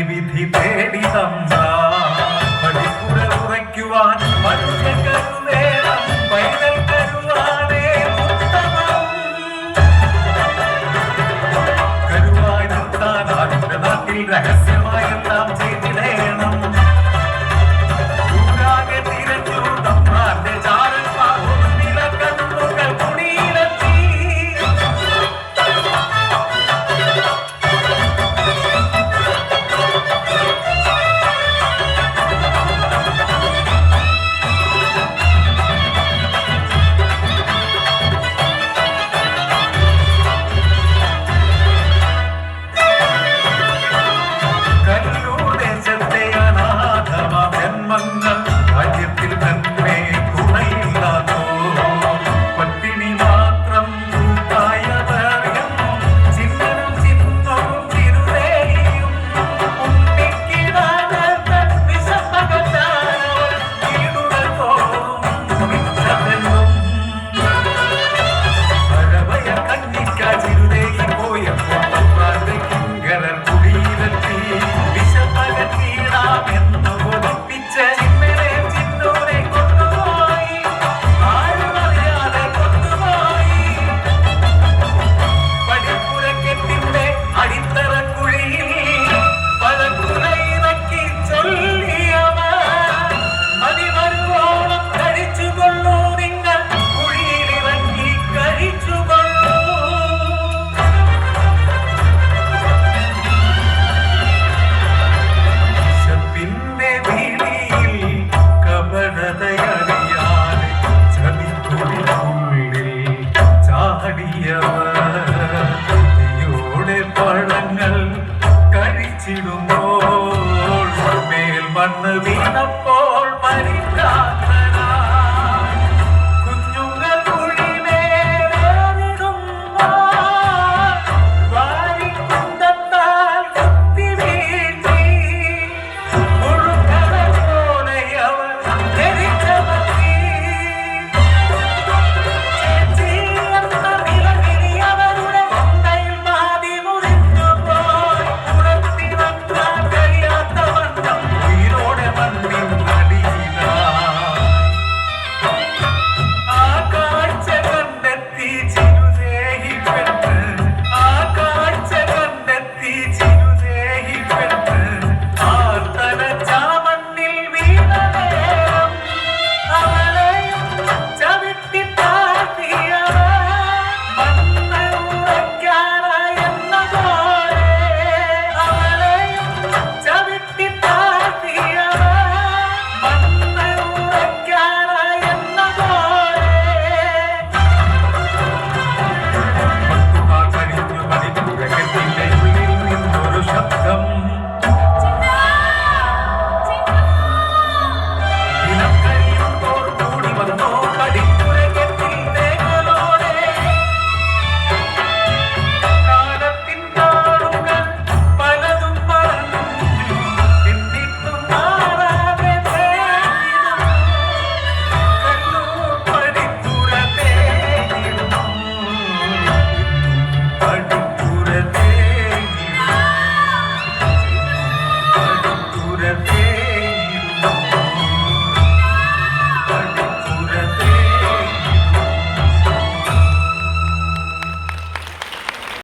വിധി തേടി തന്ന പഠിപ്പുര ഉറയ്ക്കുവാൻ മനുഷ്യകരുവേണം പൈതൽ കരുവാനേ ഉത്തമം. കരുവായി നിർത്താൻ അതിന്റെ നാട്ടിൽ രഹസ്യമായെല്ലാം ചെയ്തിടേണം. ൂരാകെ തിരഞ്ഞു തമ്മാന്റെ ചാരന്മാർ ഒന്നില കണ്ണുകൾ കുടിയിലെത്തി. രാജ്യത്തിൽ തന്നെ തുണയില്ലാത്തോ പട്ടിണി മാത്രം കൂട്ടായതറിയും ചിന്തനും ചിന്തവും തിരുവേയും ഉണ്ണിക്കിടാത്ത വിശപ്പകറ്റാനവർ വീടുകൾ തോറും മിച്ചതെന്നും പഴവയ കണ്ണിക്ക ചിരുതേകി പോയപ്പോൾ കിങ്കരർ കുടിയിലെത്തി വിശപ്പകറ്റീടാമെന്നു കൊതിപ്പിച്ച് പഴങ്ങൾ കഴിച്ചിടുമ്പോൾ മേൽ മണ്ണ് വീണപ്പോൾ പരിക്കാത്ത